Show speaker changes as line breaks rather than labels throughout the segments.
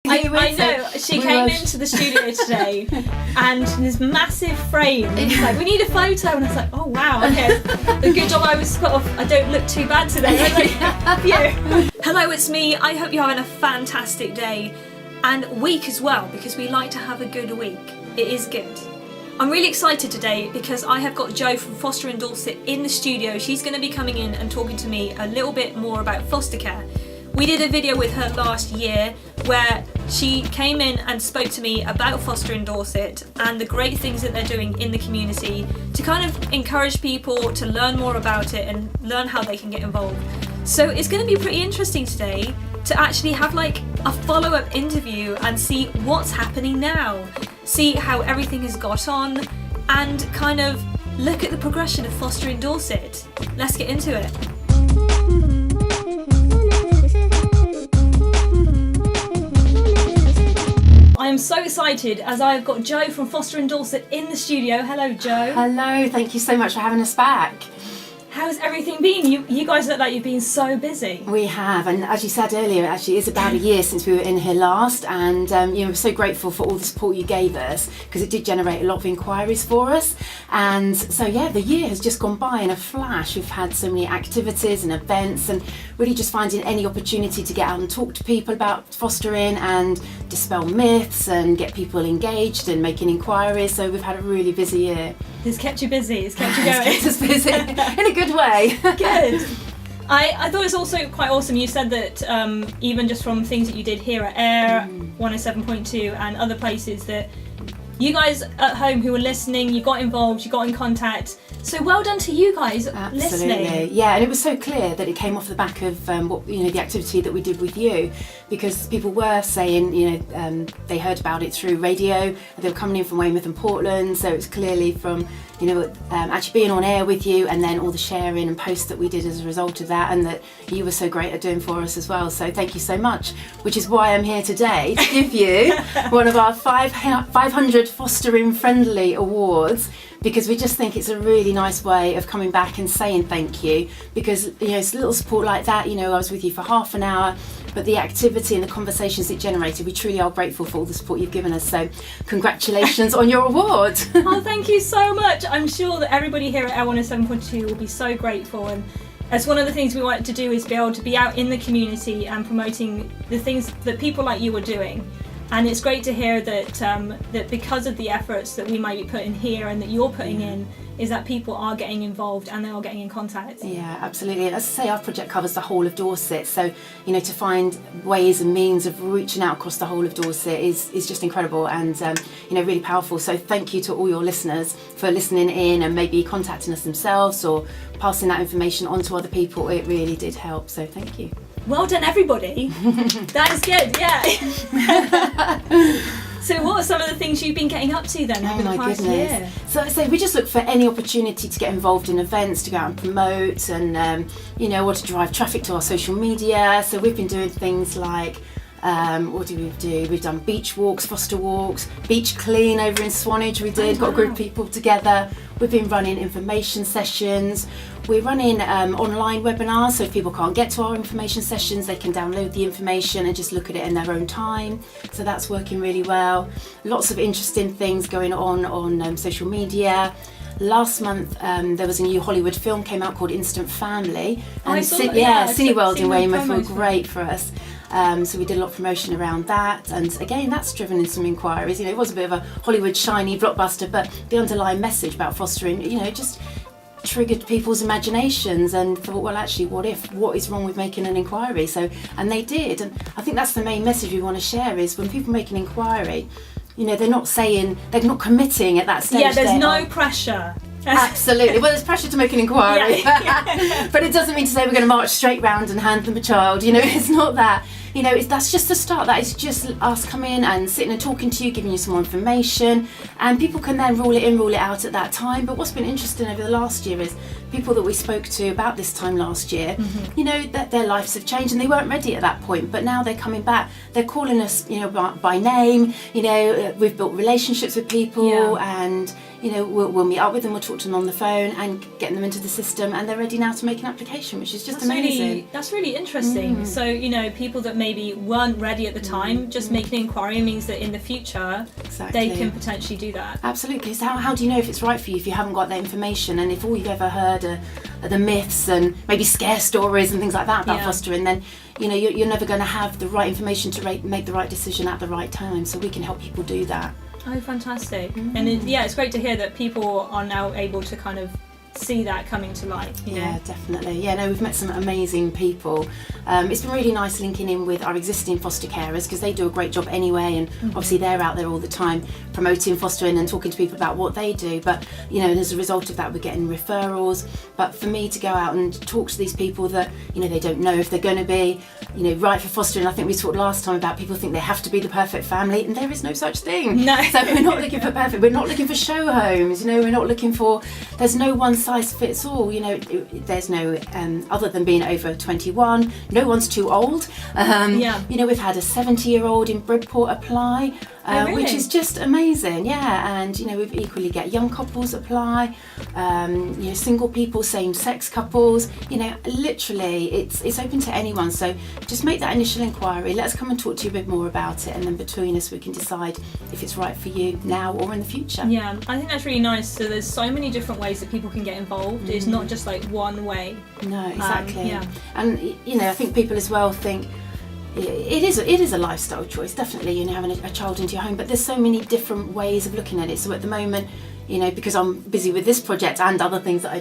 I know. She came into the studio today and this massive frame. And she's like, we need a photo. And I was like, oh wow, okay. The good job I don't look too bad today. I was like, yeah. Hello, it's me. I hope you're having a fantastic day and week as well, because we like to have a good week. It is good. I'm really excited today because I have got Jo from Foster In Dorset in the studio. She's going to be coming in and talking to me a little bit more about foster care. We did a video with her last year where she came in and spoke to me about Foster In Dorset and the great things that they're doing in the community to kind of encourage people to learn more about it and learn how they can get involved. So it's going to be pretty interesting today to actually have like a follow-up interview and see what's happening now, see how everything has got on, and kind of look at the progression of Foster In Dorset. Let's get into it. I am so excited as I've got Jo from Foster In Dorset in the studio. Hello, Jo.
Hello, thank you so much for having us back.
How's everything been? You guys look like you've been so busy.
We have, and as you said earlier, it actually is about a year since we were in here last, and we're so grateful for all the support you gave us, because it did generate a lot of inquiries for us. And so yeah, the year has just gone by in a flash. We've had so many activities and events, and really just finding any opportunity to get out and talk to people about fostering and dispel myths and get people engaged and making inquiries. So we've had a really busy year.
It's kept you busy, it's kept you going.
It's kept us busy, in a good way.
Good. I thought it was also quite awesome. You said that even just from things that you did here at Air 107.2 and other places, that you guys at home who were listening, you got involved, you got in contact. So well done to you guys.
Absolutely.
Listening.
Yeah, and it was so clear that it came off the back of the activity that we did with you, because people were saying, they heard about it through radio. They were coming in from Weymouth and Portland, so it's clearly from actually being on air with you, and then all the sharing and posts that we did as a result of that, and that you were so great at doing for us as well. So thank you so much, which is why I'm here today to give you one of our 500 Fostering Friendly Awards, because we just think it's a really nice way of coming back and saying thank you, because it's a little support like that. I was with you for half an hour, but the activity and the conversations it generated, we truly are grateful for all the support you've given us. So congratulations on your award.
Oh, thank you so much. I'm sure that everybody here at Air 107.2 will be so grateful, and that's one of the things we wanted to do, is be able to be out in the community and promoting the things that people like you are doing. And it's great to hear that that because of the efforts that we might be putting here and that you're putting in, is that people are getting involved and they are getting in contact.
Yeah, absolutely. And as I say, our project covers the whole of Dorset, so to find ways and means of reaching out across the whole of Dorset is just incredible and really powerful. So thank you to all your listeners for listening in and maybe contacting us themselves or passing that information on to other people. It really did help, so thank you.
Well done, everybody. That is good, yeah. So what are some of the things you've been getting up to then over the past year?
So I say we just look for any opportunity to get involved in events, to go out and promote, and or to drive traffic to our social media. So we've been doing things like what do we do? We've done beach walks, foster walks, beach clean over in Swanage. We did, got a group of people together. We've been running information sessions. We're running online webinars, so if people can't get to our information sessions, they can download the information and just look at it in their own time. So that's working really well. Lots of interesting things going on social media. Last month there was a new Hollywood film came out called Instant Family, and Cineworld in Weymouth were great for us. So we did a lot of promotion around that, and again that's driven in some inquiries. It was a bit of a Hollywood shiny blockbuster, but the underlying message about fostering, just triggered people's imaginations and thought, well, actually, what is wrong with making an inquiry? So, and they did, and I think that's the main message we want to share, is when people make an inquiry, they're not committing at that stage.
Yeah, there's no pressure.
Absolutely. Well, there's pressure to make an inquiry, but it doesn't mean to say we're going to march straight round and hand them a child. It's not that. That's just the start. That is just us coming and sitting and talking to you, giving you some more information, and people can then rule it in, rule it out at that time. But what's been interesting over the last year is people that we spoke to about this time last year, that their lives have changed and they weren't ready at that point, but now they're coming back. They're calling us, by name. We've built relationships with people, and you know, we'll meet up with them, we'll talk to them on the phone and get them into the system, and they're ready now to make an application, which is just amazing.
That's really interesting. So, you know, people that maybe weren't ready at the time, just making an inquiry means that in the future they can potentially do that.
Absolutely. So how do you know if it's right for you if you haven't got that information, and if all you've ever heard are the myths and maybe scare stories and things like that about fostering, then you know you're never going to have the right information to make the right decision at the right time. So we can help people do that.
Oh, fantastic. And it's great to hear that people are now able to kind of see that coming to light.
Yeah, definitely. Yeah, no, we've met some amazing people. It's been really nice linking in with our existing foster carers, because they do a great job anyway, and obviously they're out there all the time promoting fostering and talking to people about what they do. But you know, as a result of that, we're getting referrals. But for me to go out and talk to these people that, you know, they don't know if they're going to be, you know, right for fostering. I think we talked last time about people think they have to be the perfect family, and there is no such thing.
No.
So we're not looking for perfect. We're not looking for show homes. You know, we're not looking for. There's no one size fits all. You know, there's no other than being over 21. No one's too old. You know, we've had a 70-year-old in Bridport apply.
Really?
Which is just amazing, yeah. And you know, we've equally get young couples apply, you know, single people, same-sex couples. You know, literally, it's open to anyone. So just make that initial inquiry. Let us come and talk to you a bit more about it, and then between us, we can decide if it's right for you now or in the future.
Yeah, I think that's really nice. So there's so many different ways that people can get involved. It's not just like one way.
No, exactly. And you know, I think people as well think. It is a lifestyle choice, definitely, you know, having a child into your home, but there's so many different ways of looking at it. So at the moment, you know, because I'm busy with this project and other things that I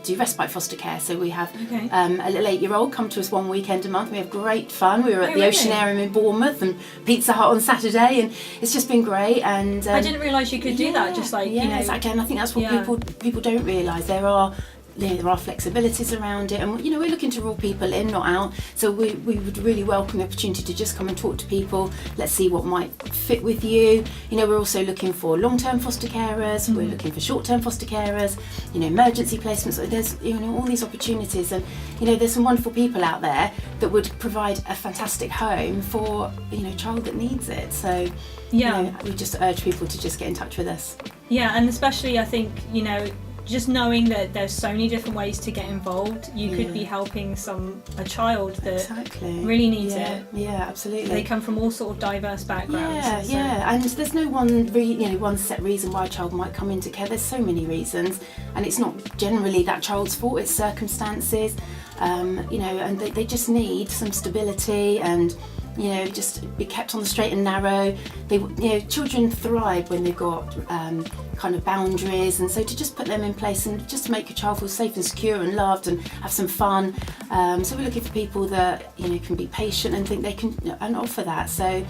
do respite foster care. So we have a little 8-year-old come to us one weekend a month. We have great fun. We were at the Oceanarium in Bournemouth and Pizza Hut on Saturday, and it's just been great. And
I didn't realise you could do that, just like, you know.
Exactly. And I think that's what people don't realise. There are flexibilities around it, and you know, we're looking to rule people in, not out. So we would really welcome the opportunity to just come and talk to people. Let's see what might fit with you. You know, we're also looking for long-term foster carers. We're looking for short-term foster carers. You know, emergency placements. There's, you know, all these opportunities, and you know, there's some wonderful people out there that would provide a fantastic home for, you know, a child that needs it. So you know, we just urge people to just get in touch with us.
Yeah, and especially I think, you know, just knowing that there's so many different ways to get involved, you could be helping a child that really needs it.
Yeah, absolutely.
They come from all sort of diverse backgrounds.
And there's no one set reason why a child might come into care. There's so many reasons, and it's not generally that child's fault. It's circumstances, you know, and they just need some stability and, you know, just be kept on the straight and narrow. You know, children thrive when they've got kind of boundaries, and so to just put them in place and just to make a child feel safe and secure and loved and have some fun. So we're looking for people that, you know, can be patient and think they can and offer that. So,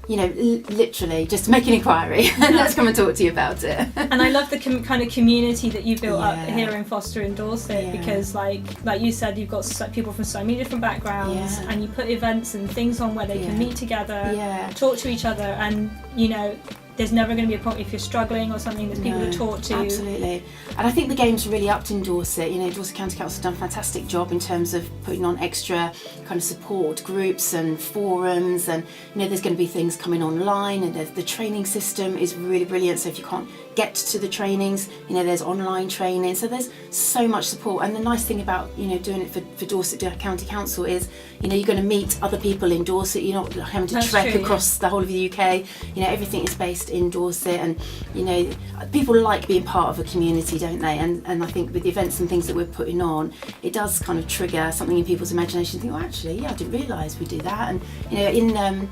you know, literally just make an inquiry and let's come and talk to you about it.
And I love the kind of community that you built up here in Foster in Dorset, because like you said, you've got people from so many different backgrounds, and you put events and things on where they can meet together, talk to each other, and you know, there's never going to be a point if you're struggling or something. There's people to talk to.
Absolutely. And I think the game's really upped in Dorset. You know, Dorset County Council has done a fantastic job in terms of putting on extra kind of support groups and forums, and you know, there's going to be things coming online, and the training system is really brilliant. So if you can't get to the trainings, you know, there's online training. So there's so much support. And the nice thing about, you know, doing it for Dorset County Council is, you know, you're going to meet other people in Dorset. You're not having to trek across the whole of the UK. You know, everything is based in Dorset, and you know, people like being part of a community, don't they? And I think with the events and things that we're putting on, it does kind of trigger something in people's imagination. Think, oh, actually, I didn't realise we do that. And you know, in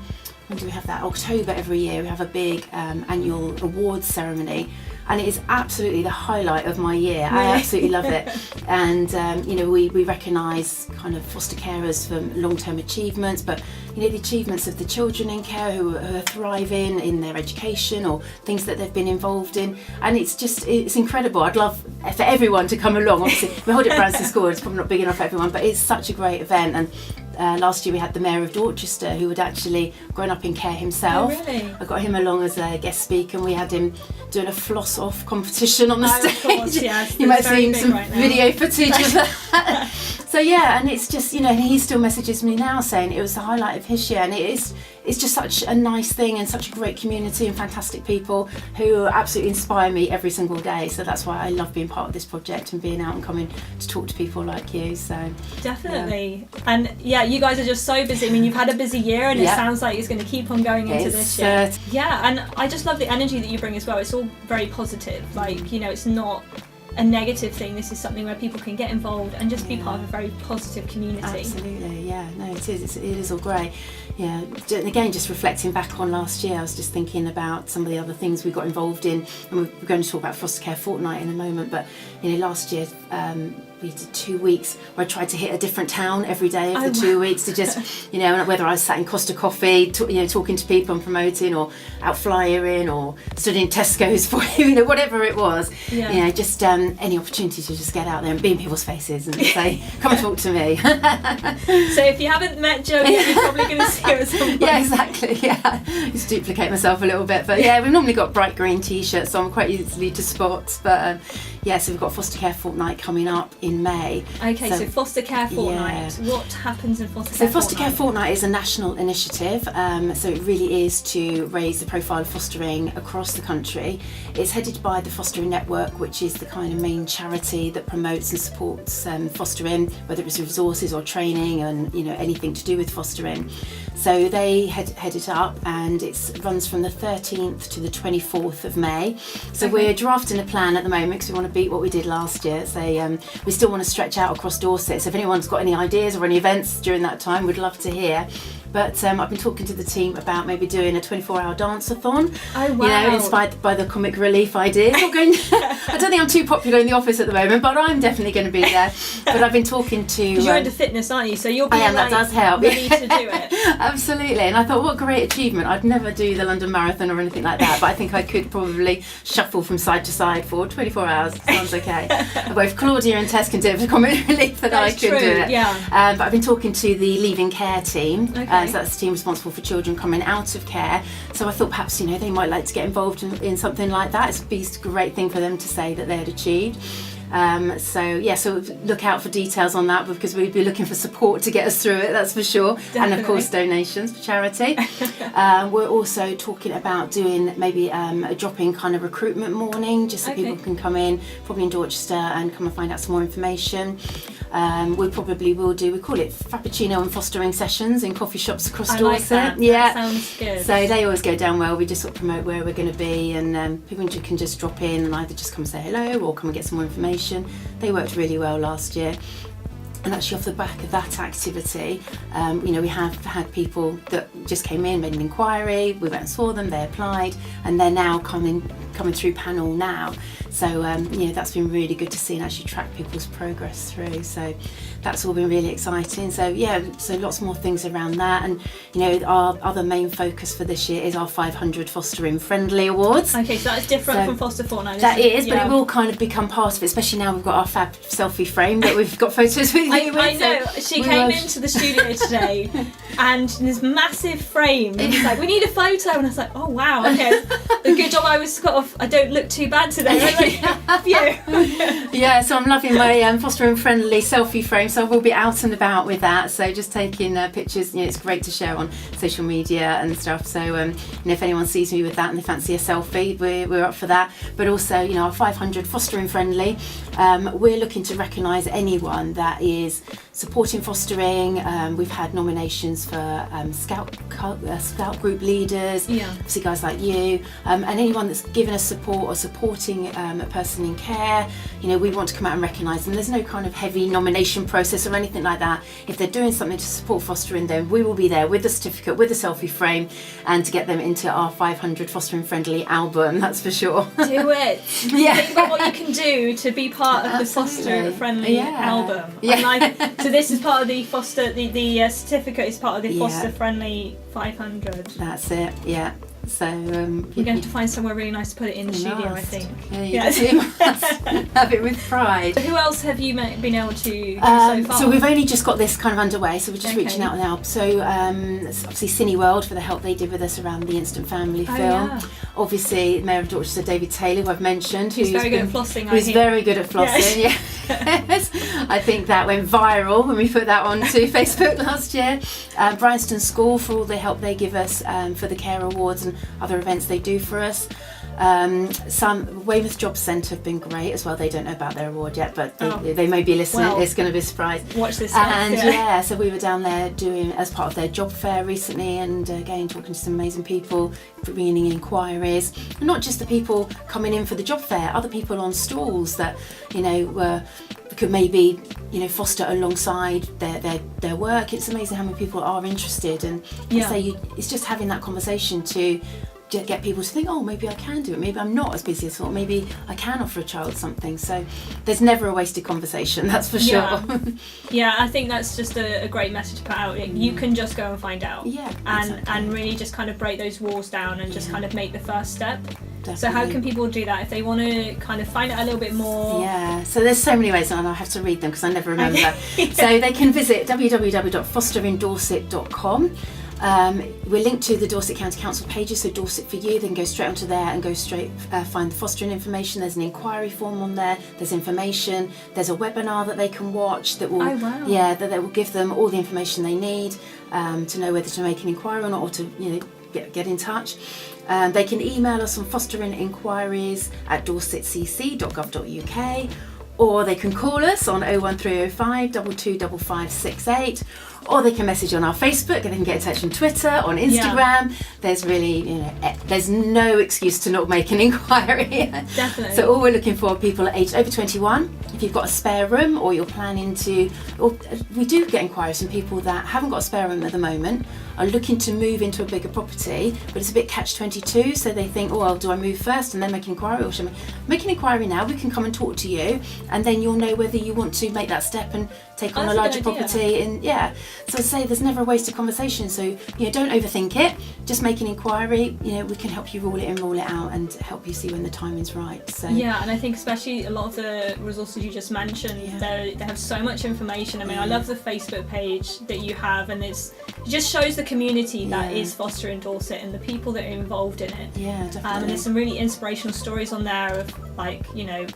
when do we have that? October every year we have a big annual awards ceremony, and it is absolutely the highlight of my year. Really? I absolutely love it. And you know, we recognise kind of foster carers for long-term achievements, but you know, the achievements of the children in care who are thriving in their education or things that they've been involved in, and it's incredible. I'd love for everyone to come along. Obviously we hold it at Branston School, it's probably not big enough for everyone, but it's such a great event. And last year we had the Mayor of Dorchester, who had actually grown up in care himself.
Oh, really?
I got him along as a guest speaker, and we had him doing a floss off competition on the stage.
Of course, yes.
You might have seen
big
some
right now.
video footage of that. So yeah, and it's just, you know, and he still messages me now saying it was the highlight of his year, and it's just such a nice thing and such a great community and fantastic people who absolutely inspire me every single day. So that's why I love being part of this project and being out and coming to talk to people like you. So
definitely. Yeah. And yeah, you guys are just so busy. I mean, you've had a busy year, and it sounds like it's going to keep on going into this year. Yeah, and I just love the energy that you bring as well. It's all very positive. Like, you know, it's not a negative thing. This is something where people can get involved and just be part of a very positive community.
Absolutely, yeah. No, it is all great. Yeah, and again, just reflecting back on last year, I was just thinking about some of the other things we got involved in, and we're going to talk about Foster Care Fortnight in a moment, but you know, last year we did 2 weeks where I tried to hit a different town every day of the 2 weeks to just, you know, whether I was sat in Costa Coffee, you know, talking to people and promoting, or out flyering, or stood in Tesco's for, you know, whatever it was. Yeah. You know, just any opportunity to just get out there and be in people's faces and say, come and talk to me.
So if you haven't met Jo yet, you're probably going to see her at some point.
Yeah, exactly, yeah. Just duplicate myself a little bit. But yeah, we've normally got bright green t-shirts, so I'm quite easily to spot. But yeah, so we've got Foster Care Fortnight coming up in May.
Okay, so Foster Care Fortnight. Yeah. What happens in Foster Care Fortnight?
So Foster Care Fortnight is a national initiative. So it really is to raise the profile of fostering across the country. It's headed by the Fostering Network, which is the kind of main charity that promotes and supports fostering, whether it's resources or training and, you know, anything to do with fostering. So they head it up, and it runs from the 13th to the 24th of May. So we're drafting a plan at the moment because we want to beat what we did last year. So we still want to stretch out across Dorset. So if anyone's got any ideas or any events during that time, we'd love to hear. But I've been talking to the team about maybe doing a 24-hour dance-a-thon. Oh, wow. You know, inspired by the comic relief ideas. I don't think I'm too popular in the office at the moment, but I'm definitely going to be there. But I've been talking to...
You're into fitness, aren't you? So you'll be
that does help.
Ready to do it.
Absolutely. And I thought, what great achievement. I'd never do the London Marathon or anything like that, but I think I could probably shuffle from side to side for 24 hours. Sounds okay. But if Claudia and Tess can do it for comic relief, then I can do it.
Yeah.
But I've been talking to the Leaving Care team. So that's the team responsible for children coming out of care. So I thought perhaps, you know, they might like to get involved in something like that. It'd be a great thing for them to say that they had achieved. So look out for details on that, because we'd be looking for support to get us through it, that's for sure. Definitely. And of course donations for charity. We're also talking about doing maybe a drop-in kind of recruitment morning, just so people can come in, probably in Dorchester, and come and find out some more information. We probably will do, we call it Frappuccino and Fostering sessions in coffee shops across Dorset.
Like that. Yeah, that sounds good.
So they always go down well. We just sort of promote where we're going to be, and people can just drop in and either just come and say hello or come and get some more information. They worked really well last year. And actually off the back of that activity, you know, we have had people that just came in, made an inquiry, we went and saw them, they applied, and they're now coming through panel now. So, you know, that's been really good to see and actually track people's progress through. So that's all been really exciting. So yeah, so lots more things around that. And, you know, our other main focus for this year is our 500 Fostering Friendly Awards.
Okay, so that's different from Foster Fortnight.
That is, but it will kind of become part of it, especially now we've got our fab selfie frame that we've got photos with you.
I know, she came into the studio today and this massive frame, and was like, we need a photo, and I was like, oh wow, okay. The good job I was I don't look too bad today. Have you?
Yeah, so I'm loving my Fostering Friendly selfie frame, so I will be out and about with that, so just taking pictures. You know, it's great to share on social media and stuff, so you know, if anyone sees me with that and they fancy a selfie, we're up for that. But also, you know, our 500 Fostering Friendly, we're looking to recognise anyone that is supporting fostering. We've had nominations for scout group leaders, obviously guys like you, and anyone that's given us support or supporting a person in care. You know, we want to come out and recognise them. There's no kind of heavy nomination process or anything like that. If they're doing something to support fostering, then we will be there with the certificate, with the selfie frame, and to get them into our 500 Fostering Friendly album, that's for sure.
Do it. Think about what you can do to be part of the Foster Friendly album.
Yeah.
And like, to So this is part of the Foster, the certificate is part of the
Yeah.
Foster Friendly 500.
That's it, yeah. So
We're going to find somewhere really nice to put it in the studio, I think.
Yeah, you
Yes.
do must have it with pride.
Who else have you been able to do so far?
So we've only just got this kind of underway, so we're just
Okay.
reaching out now. So it's obviously Cineworld for the help they did with us around the Instant Family
Oh,
film.
yeah.
Obviously, Mayor of Dorset, David Taylor, who I've mentioned,
Who's very good at flossing, I
who's
hear.
very good at flossing. Yes, I think that went viral when we put that onto Facebook last year. Bryanston School for all the help they give us for the Care Awards and other events they do for us. Some Weymouth Job Centre have been great as well. They don't know about their award yet, but they may be listening.
Well,
it's going to be a surprise.
Watch this stuff,
And yeah, so we were down there doing as part of their job fair recently, and again talking to some amazing people, bringing in inquiries. And not just the people coming in for the job fair, other people on stalls that could maybe foster alongside their work. It's amazing how many people are interested, and it's just having that conversation to get people to think, oh, maybe I can do it, maybe I'm not as busy as I thought, maybe I can offer a child something. So there's never a wasted conversation, that's for sure.
Yeah, I think that's just a great message to put out. You can just go and find out, and really just kind of break those walls down and just kind of make the first step. Definitely. So how can people do that if they want to kind of find out a little bit more?
Yeah, so there's so many ways, and I have to read them because I never remember. So they can visit www.fosterindorset.com. We're linked to the Dorset County Council pages, so Dorset for You. They can go straight onto there and go straight find the fostering information. There's an inquiry form on there. There's information. There's a webinar that they can watch that will that will give them all the information they need to know whether to make an inquiry or not, or to get in touch. They can email us on fosteringinquiries@dorsetcc.gov.uk, or they can call us on 01305 225568, or they can message on our Facebook, and they can get in touch on Twitter, on Instagram. There's really, there's no excuse to not make an inquiry.
Definitely.
So all we're looking for are people aged over 21. If you've got a spare room, or you're planning to, or we do get inquiries from people that haven't got a spare room at the moment, are looking to move into a bigger property, but it's a bit catch-22, so they think, oh, well, do I move first and then make an inquiry, or should I make an inquiry now? We can come and talk to you, and then you'll know whether you want to make that step and take on a larger property. And so I say there's never a wasted conversation. So don't overthink it. Just make an inquiry. We can help you rule it in, rule it out, and help you see when the timing's right. So
and I think especially a lot of the resources you just mentioned, they have so much information. I mean, I love the Facebook page that you have, and it just shows the community that is Foster in Dorset and the people that are involved in it.
Yeah, definitely.
And there's some really inspirational stories on there of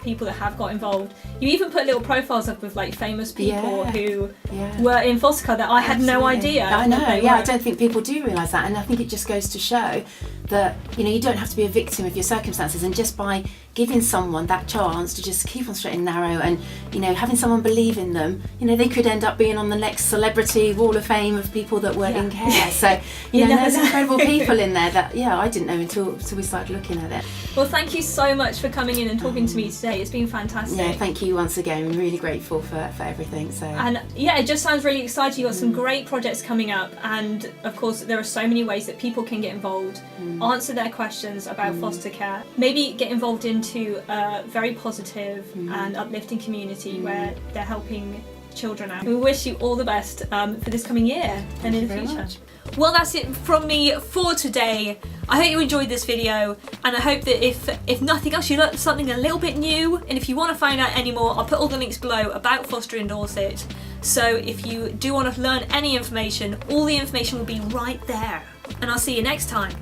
people that have got involved. You even put little profiles up of famous people who were in foster care that I had no idea.
I know. I don't think people do realise that, and I think it just goes to show that you don't have to be a victim of your circumstances, and just by giving someone that chance to just keep on straight and narrow, and having someone believe in them, they could end up being on the next celebrity wall of fame of people that were in care. So there's incredible people in there that I didn't know until we started looking at it.
Well, thank you so much for coming in and talking to me today. It's been fantastic.
Yeah, thank you once again. I'm really grateful for everything. So
and it just sounds really exciting. You've got some great projects coming up, and of course there are so many ways that people can get involved, answer their questions about foster care, maybe get involved into a very positive and uplifting community where they're helping children out. We wish you all the best for this coming year and in the future. Well, that's it from me for today. I hope you enjoyed this video, and I hope that if nothing else you learned something a little bit new, and if you want to find out any more, I'll put all the links below about Foster in Dorset. So if you do want to learn any information, all the information will be right there. And I'll see you next time.